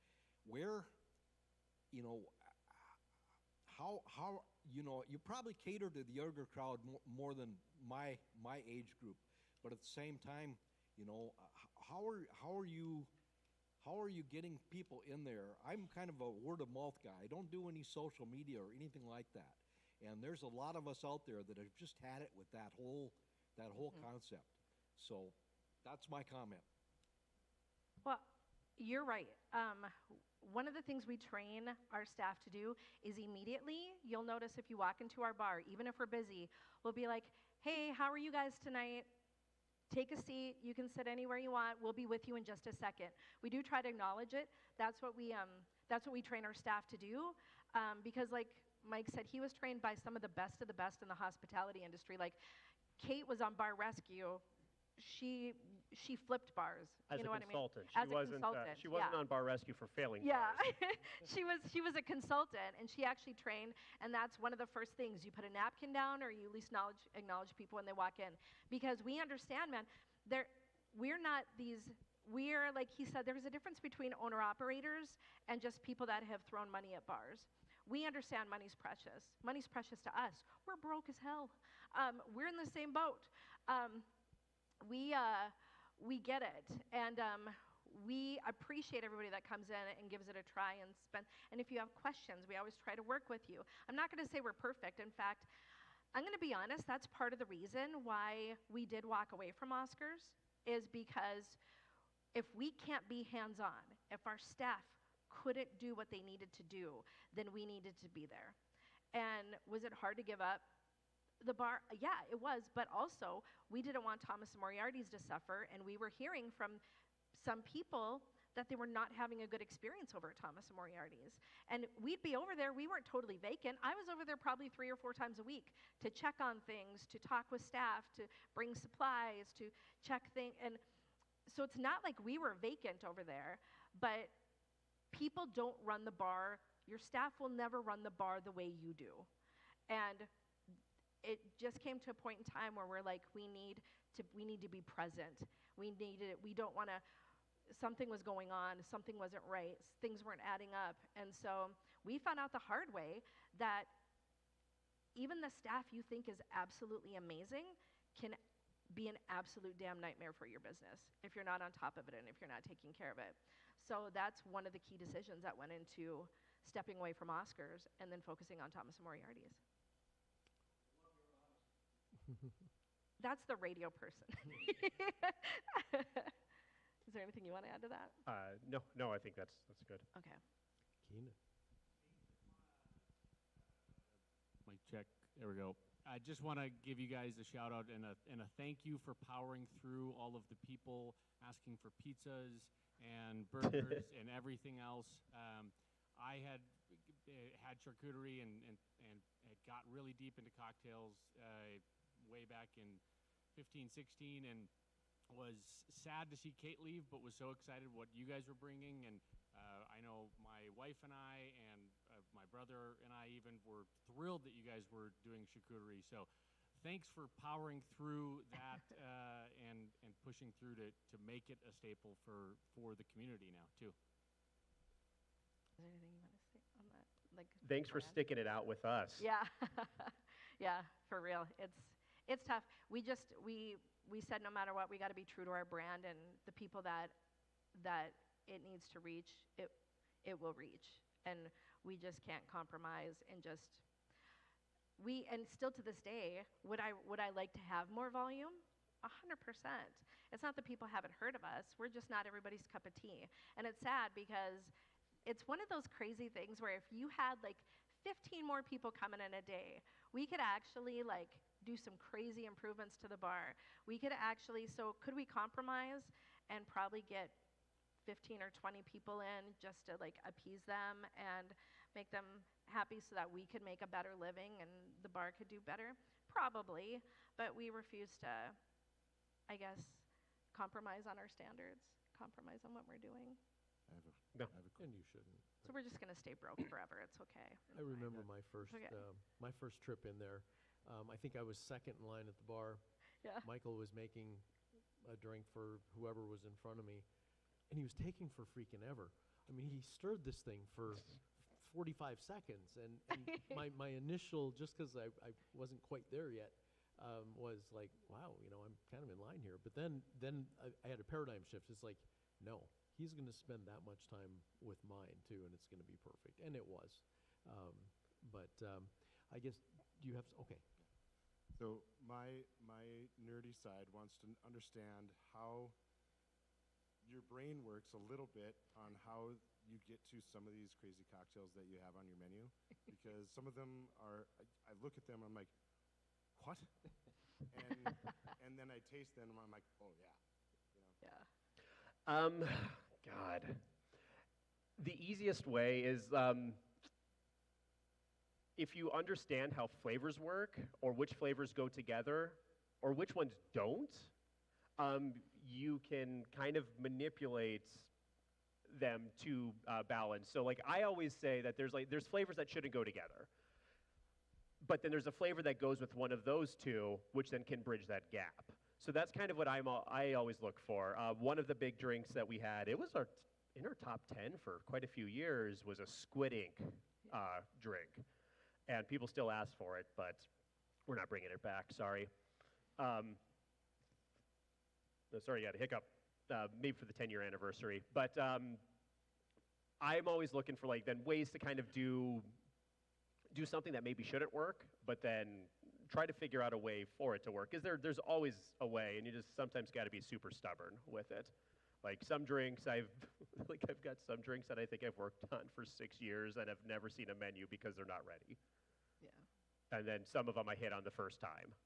where, how you probably cater to the younger crowd more than my age group, but at the same time, how are you getting people in there? I'm kind of a word of mouth guy. I don't do any social media or anything like that, and there's a lot of us out there that have just had it with that whole concept. So that's my comment. Well, you're right. One of the things we train our staff to do is immediately, you'll notice if you walk into our bar, even if we're busy, we'll be like, hey, how are you guys tonight? Take a seat. You can sit anywhere you want. We'll be with you in just a second. We do try to acknowledge it. That's what we train our staff to do, because like Mike said, he was trained by some of the best in the hospitality industry. Like Kate was on Bar Rescue. She flipped bars. As you know a consultant. What I mean? She wasn't on Bar Rescue for failing Yeah, bars. she was a consultant, and she actually trained, and that's one of the first things. You put a napkin down, or you at least acknowledge people when they walk in, because we understand, man. We're like he said, there's a difference between owner-operators and just people that have thrown money at bars. We understand money's precious. Money's precious to us. We're broke as hell. We're in the same boat. We get it, and we appreciate everybody that comes in and gives it a try and spend. And if you have questions, we always try to work with you. I'm not going to say we're perfect. In fact, I'm going to be honest, that's part of the reason why we did walk away from Oscars, is because if we can't be hands-on, if our staff couldn't do what they needed to do, then we needed to be there. And was it hard to give up the bar? Yeah, it was, but also we didn't want Thomas Moriarty's to suffer, and we were hearing from some people that they were not having a good experience over at Thomas Moriarty's. And we'd be over there, we weren't totally vacant. I was over there probably 3 or 4 times a week to check on things, to talk with staff, to bring supplies, to check things. And so it's not like we were vacant over there, but people don't run the bar. Your staff will never run the bar the way you do. And it just came to a point in time where we're like, we need to be present. We don't want to, something was going on, something wasn't right, things weren't adding up. And so we found out the hard way that even the staff you think is absolutely amazing can be an absolute damn nightmare for your business if you're not on top of it and if you're not taking care of it. So that's one of the key decisions that went into stepping away from Oscars and then focusing on Thomas Moriarty's. That's the radio person. Is there anything you want to add to that? No, I think that's good. Okay. Keenan. Mic check. There we go. I just want to give you guys a shout out and a thank you for powering through all of the people asking for pizzas and burgers and everything else. I had charcuterie and had got really deep into cocktails way back in 15, 16, and was sad to see Kate leave, but was so excited what you guys were bringing. And I know my wife and I and my brother and I even were thrilled that you guys were doing charcuterie. So thanks for powering through that and pushing through to make it a staple for the community now, too. Is there anything you want to say on that? Like, Thanks for brand? sticking it out with us. Yeah, yeah, for real. It's tough. We said no matter what, we got to be true to our brand and the people that it needs to reach, it will reach, and we just can't compromise and and still to this day, would I like to have more volume? 100%. It's not that people haven't heard of us. We're just not everybody's cup of tea, and it's sad because it's one of those crazy things where if you had like 15 more people coming in a day, we could actually like do some crazy improvements to the bar. We could actually, so could we compromise and probably get 15 or 20 people in just to like appease them and make them happy so that we could make a better living and the bar could do better? Probably, but we refuse to, I guess, compromise on our standards, compromise on what we're doing. No. And you shouldn't. So we're just going to stay broke forever. It's okay. I remember my first Okay. my first trip in there. I think I was second in line at the bar. Yeah. Michael was making a drink for whoever was in front of me, and he was taking for freaking ever. I mean, he stirred this thing for 45 seconds, and my initial, just because I wasn't quite there yet, was like, wow, I'm kind of in line here. But then I had a paradigm shift. It's like, no, he's going to spend that much time with mine too, and it's going to be perfect. And it was. But I guess you have, okay. So my nerdy side wants to understand how your brain works a little bit on how you get to some of these crazy cocktails that you have on your menu, because some of them are, I look at them, I'm like, what? and then I taste them, and I'm like, oh yeah. Yeah. God. The easiest way is if you understand how flavors work, or which flavors go together, or which ones don't, you can kind of manipulate them to balance. So like I always say that there's flavors that shouldn't go together. But then there's a flavor that goes with one of those two, which then can bridge that gap. So that's kind of what I always look for. One of the big drinks that we had, it was in our top 10 for quite a few years, was a squid ink drink. And people still ask for it, but we're not bringing it back, sorry. Sorry, you had a hiccup, maybe for the 10-year anniversary. But I'm always looking for like then ways to kind of do something that maybe shouldn't work, but then try to figure out a way for it to work. Because there's always a way, and you just sometimes got to be super stubborn with it. Like some drinks, I've got some drinks that I think I've worked on for 6 years and have never seen a menu because they're not ready. Yeah. And then some of them I hit on the first time.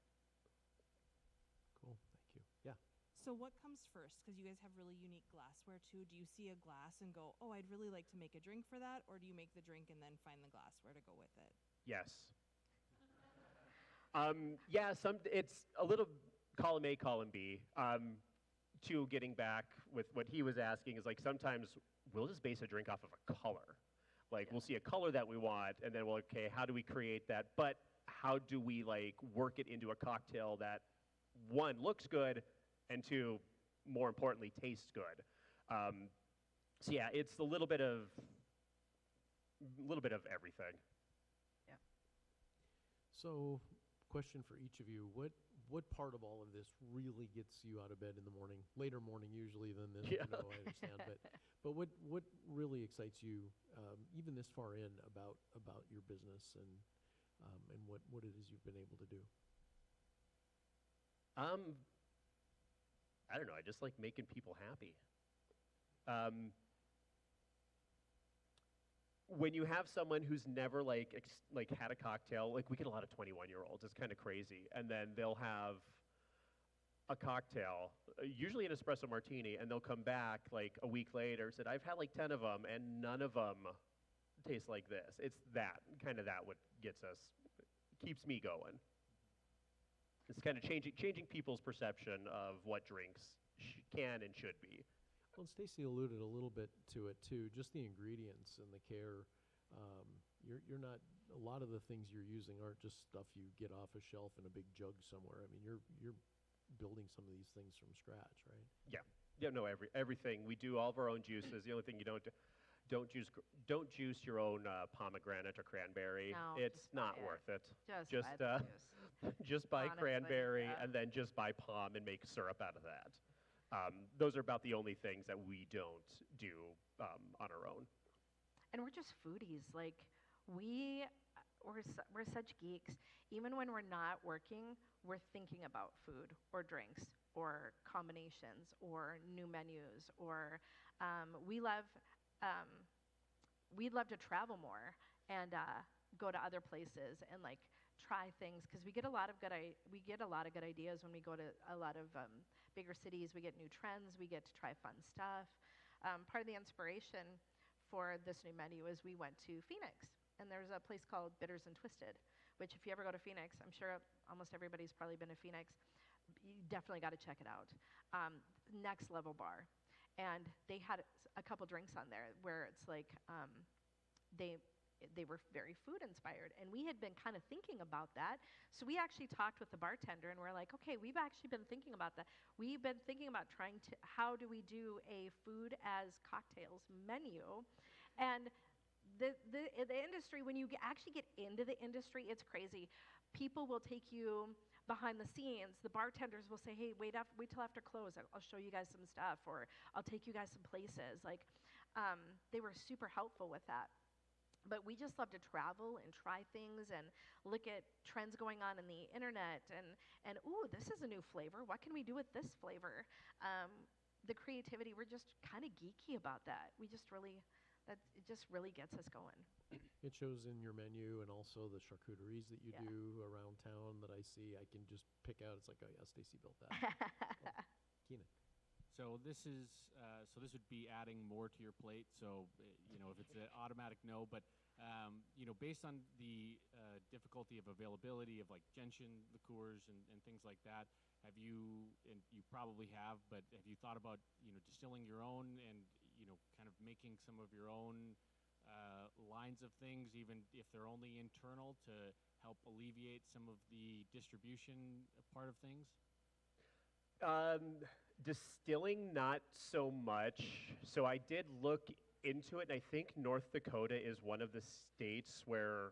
Cool, thank you. Yeah. So what comes first? Because you guys have really unique glassware too. Do you see a glass and go, oh, I'd really like to make a drink for that? Or do you make the drink and then find the glassware to go with it? Yes. Yeah, it's a little column A, column B. To getting back with what he was asking is like sometimes we'll just base a drink off of a color. Like we'll see a color that we want, and then okay, how do we create that? But how do we like work it into a cocktail that one looks good and two, more importantly, tastes good. So yeah, it's a little bit of everything. Yeah. So, question for each of you: what part of all of this really gets you out of bed in the morning? Later morning usually than this. Yeah. No, I understand, but what really excites you, even this far in, about your business and what it is you've been able to do? I don't know. I just like making people happy. When you have someone who's never like had a cocktail, like we get a lot of 21-year-olds. It's kind of crazy, and then they'll have a cocktail, usually an espresso martini, and they'll come back like a week later and said, "I've had like 10 of them, and none of them taste like this." It's that what gets us, keeps me going. It's kind of changing people's perception of what drinks can and should be. Well, and Stacy alluded a little bit to it too, just the ingredients and the care. You're not, a lot of the things you're using aren't just stuff you get off a shelf in a big jug somewhere. I mean, you're building some of these things from scratch, right? Yeah, no, everything. We do all of our own juices. The only thing you don't juice your own pomegranate or cranberry. No, It's just buy not it. worth it. Just buy the juice. Just buy Honestly, cranberry yeah. and then just buy pom and make syrup out of that. Those are about the only things that we don't do on our own. And we're just foodies. Like we're such geeks. Even when we're not working, we're thinking about food or drinks or combinations or new menus or we'd love to travel more and go to other places and like try things because we get a lot of good ideas when we go to a lot of bigger cities. We get new trends. We get to try fun stuff. Part of the inspiration for this new menu is we went to Phoenix, and there's a place called Bitters and Twisted, which if you ever go to Phoenix, I'm sure almost everybody's probably been to Phoenix. You definitely got to check it out. Next level bar, and they had a couple drinks on there where it's like they were very food inspired, and we had been kind of thinking about that. So we actually talked with the bartender, and we're like, okay, we've actually been thinking about that. We've been thinking about how do we do a food as cocktails menu, and the industry, when you actually get into the industry, it's crazy. People will take you behind the scenes. The bartenders will say, hey, wait till after close. I'll show you guys some stuff, or I'll take you guys some places. Like, they were super helpful with that. But we just love to travel and try things and look at trends going on in the internet and ooh, this is a new flavor. What can we do with this flavor? The creativity, we're just kind of geeky about that. It just really gets us going. It shows in your menu and also the charcuteries that you Yeah. do around town that I see. I can just pick out. It's like, oh yeah, Stacy built that. Keenan. So this would be adding more to your plate. So if it's an automatic no, but based on the difficulty of availability of like gentian liqueurs and things like that, have you, and you probably have, but have you thought about distilling your own and kind of making some of your own lines of things, even if they're only internal, to help alleviate some of the distribution part of things? Distilling, not so much. So I did look into it, and I think North Dakota is one of the states where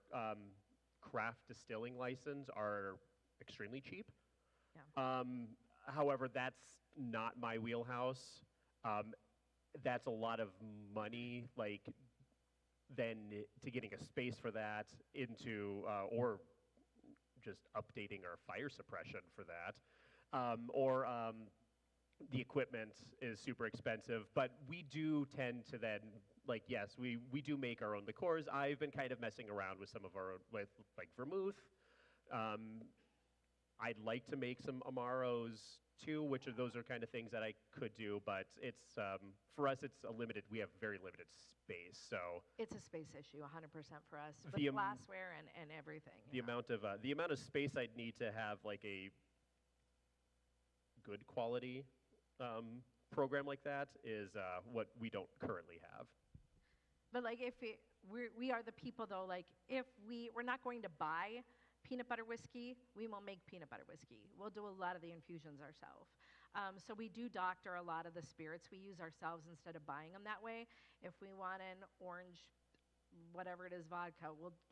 craft distilling license are extremely cheap. Yeah. However, that's not my wheelhouse. That's a lot of money, like, then to getting a space for that into, or just updating our fire suppression for that. The equipment is super expensive, but we do tend to then, like, yes, we do make our own liqueurs. I've been kind of messing around with some of our, with like vermouth. I'd like to make some Amaros too, those are kind of things that I could do, but it's, for us, it's we have very limited space, so. It's a space issue, 100% for us, with The glassware and everything. The amount of space I'd need to have like a good quality program like that is what we don't currently have. But like if we are the people though, like if we're not going to buy peanut butter whiskey, we will make peanut butter whiskey. We'll do a lot of the infusions ourselves. So we do doctor a lot of the spirits we use ourselves instead of buying them that way. If we want an orange, whatever it is, vodka,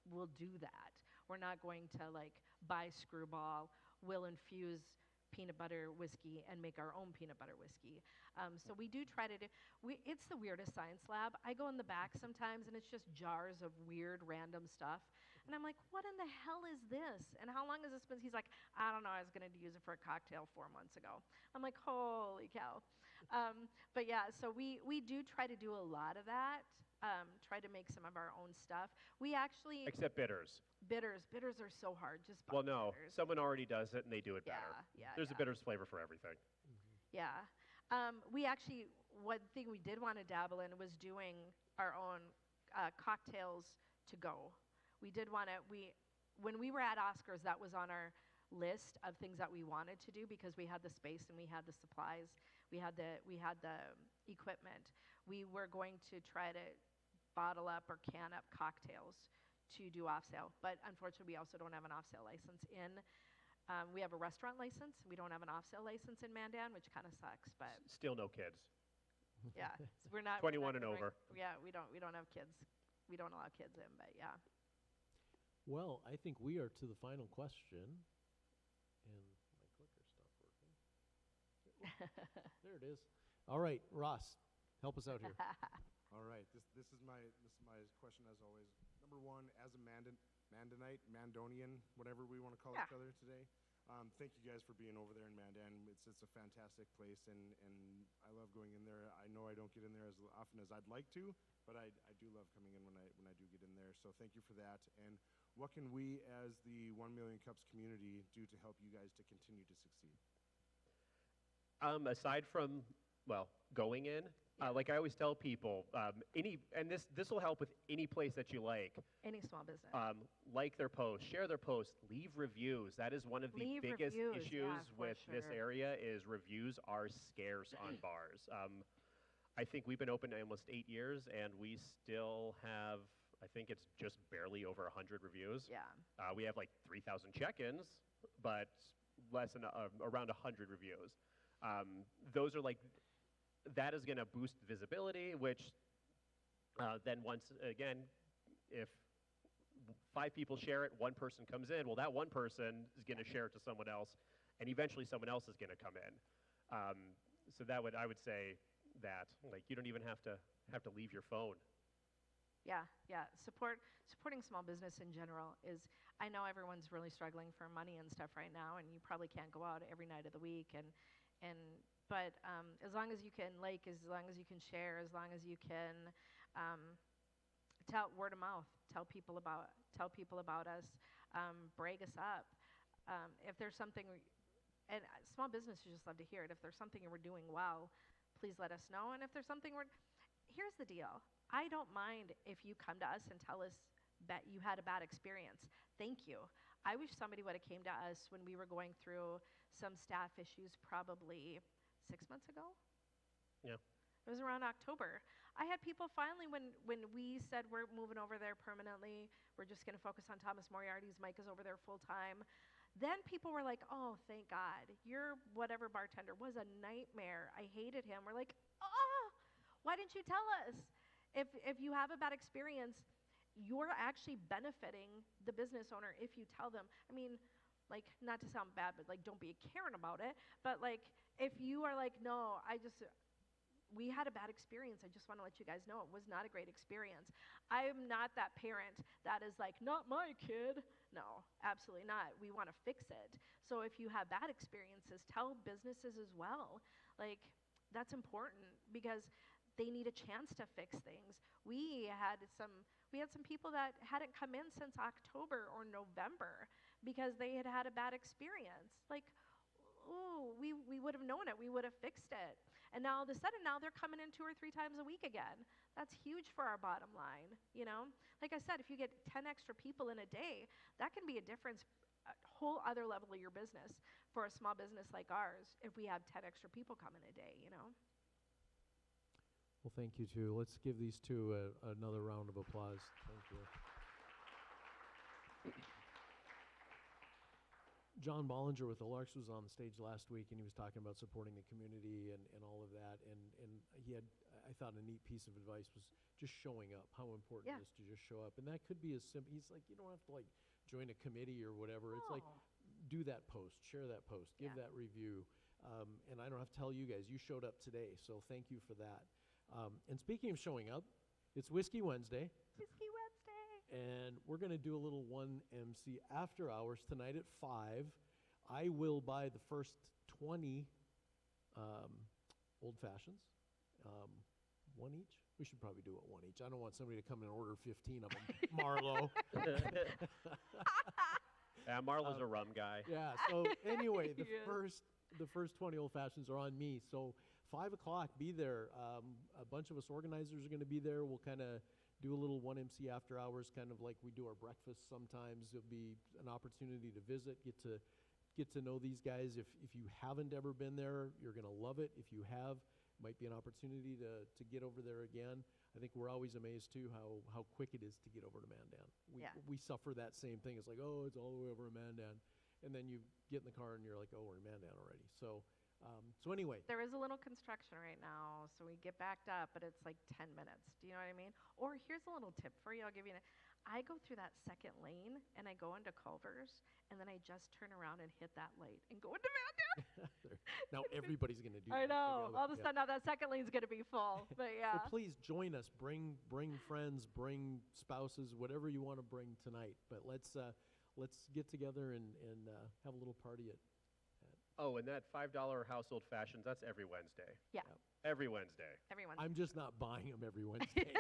we'll do that. We're not going to like buy Screwball. We'll infuse peanut butter whiskey and make our own peanut butter whiskey. So we do try to do, it's the weirdest science lab. I go in the back sometimes and it's just jars of weird random stuff. And I'm like, what in the hell is this? And how long has this been? He's like, I don't know, I was gonna use it for a cocktail 4 months ago. I'm like, holy cow. But yeah, so we do try to do a lot of that. Try to make some of our own stuff. We actually Except bitters. bitters are so hard. Just buy Well, no, bitters. someone already does it and they do it better. Yeah, There's a bitters flavor for everything. Yeah. We actually, one thing we did want to dabble in was doing our own cocktails to go. We did want to, when we were at Oscars, that was on our list of things that we wanted to do because we had the space and we had the supplies, we had the equipment. We were going to try to bottle up or can up cocktails to do off sale, but unfortunately we also don't have an off sale license in. We have a restaurant license. We don't have an off sale license in Mandan, which kind of sucks, but Still no kids. yeah, we're not 21 and we're not over. Yeah, we don't have kids. We don't allow kids in, but yeah. Well, I think we are to the final question. And my clicker stopped working. There it is. All right, Ross, help us out here. All right, this is my question as always. Number one, as a Mandanite, Mandonian, whatever we want to call each other today. Thank you guys for being over there in Mandan. It's a fantastic place, and I love going in there. I know I don't get in there as often as I'd like to, but I do love coming in when I do get in there. So thank you for that. And what can we as the 1 Million Cups community do to help you guys to continue to succeed? Aside from, well, going in, like I always tell people, this will help with any place that you like. Any small business. Like their posts, share their posts, leave reviews. That is one of the Leave biggest reviews, issues yeah, for with this sure. area is reviews are scarce on bars. I think we've been open almost 8 years, and we still have, I think it's just barely over 100 reviews. Yeah. We have like 3,000 check-ins, but less than around 100 reviews. Those are like, that is going to boost visibility, which then once again, if 5 people share it, 1 person comes in, well, that 1 person is going to share it to someone else, and eventually someone else is going to come in. So I would say that, like, you don't even have to leave your phone. Yeah. Supporting small business in general is, I know everyone's really struggling for money and stuff right now, and you probably can't go out every night of the week, but as long as you can, as long as you can share, as long as you can tell word of mouth, tell people about us, brag us up. If there's something, and small businesses just love to hear it. If there's something we're doing well, please let us know. And if there's something here's the deal. I don't mind if you come to us and tell us that you had a bad experience. Thank you. I wish somebody would have came to us when we were going through some staff issues probably 6 months ago. Yeah. It was around October. I had people finally, when we said we're moving over there permanently, we're just going to focus on Thomas Moriarty's, Mike is over there full time. Then people were like, oh, thank God. Your whatever bartender was a nightmare. I hated him. We're like, why didn't you tell us? If you have a bad experience, you're actually benefiting the business owner if you tell them. I mean, like, not to sound bad, but like, don't be a Karen about it. But like, if you are like, no, we had a bad experience. I just want to let you guys know it was not a great experience. I'm not that parent that is like, not my kid. No, absolutely not. We want to fix it. So if you have bad experiences, tell businesses as well. Like, that's important because they need a chance to fix things. We had some people that hadn't come in since October or November because they had had a bad experience. Like, ooh, we would have known it. We would have fixed it. And now all of a sudden, now they're coming in 2 or 3 times a week again. That's huge for our bottom line, you know? Like I said, if you get 10 extra people in a day, that can be a difference, a whole other level of your business for a small business like ours if we have 10 extra people coming a day, you know? Well, thank you, too. Let's give these two another round of applause. Thank you. John Bollinger with the Larks was on the stage last week, and he was talking about supporting the community and all of that. And he had, I thought, a neat piece of advice was just showing up, how important it is to just show up. And that could be as simple, he's like, you don't have to like join a committee or whatever. It's like, do that post, share that post, give that review. And I don't have to tell you guys, you showed up today, so thank you for that. And speaking of showing up, it's Whiskey Wednesday. Whiskey Wednesday. And we're going to do a little 1MC after hours tonight at 5. I will buy the first 20 old fashions, one each. We should probably do it one each. I don't want somebody to come and order 15 of them. Marlo. Yeah, Marlo's a rum guy. Yeah, so anyway, the first 20 old fashions are on me. So 5 o'clock, be there. A bunch of us organizers are going to be there. We'll kind of do a little 1MC after hours, kind of like we do our breakfast sometimes. There'll be an opportunity to visit, get to know these guys. If you haven't ever been there, you're going to love it. If you have, might be an opportunity to get over there again. I think we're always amazed, too, how quick it is to get over to Mandan. We suffer that same thing. It's like, oh, it's all the way over to Mandan. And then you get in the car and you're like, oh, we're in Mandan already. So anyway. There is a little construction right now, so we get backed up, but it's like 10 minutes. Do you know what I mean? Or here's a little tip for you. I'll give you I go through that second lane, and I go into Culver's, and then I just turn around and hit that light and go into Mandan. Now everybody's going to do I that. know. All of a sudden, now that second lane's going to be full. But yeah. So please join us. Bring friends, bring spouses, whatever you want to bring tonight. But let's get together and have a little party at Oh, and that $5 household fashions, that's every Wednesday. Yeah. Every Wednesday. Every Wednesday. I'm just not buying them every Wednesday.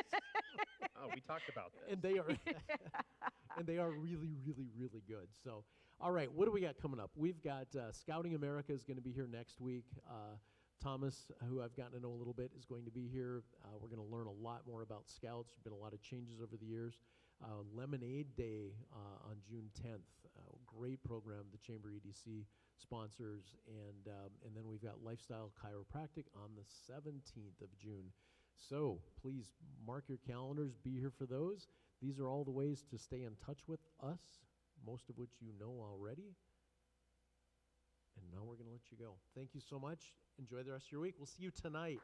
Oh, we talked about this. And they are really, really, really good. So, all right, what do we got coming up? We've got Scouting America is going to be here next week. Thomas, who I've gotten to know a little bit, is going to be here. We're going to learn a lot more about Scouts. There's been a lot of changes over the years. Lemonade Day on June 10th. Great program the Chamber EDC sponsors. And then we've got Lifestyle Chiropractic on the 17th of June. So please mark your calendars. Be here for those. These are all the ways to stay in touch with us, most of which you know already. And now we're going to let you go. Thank you so much. Enjoy the rest of your week. We'll see you tonight.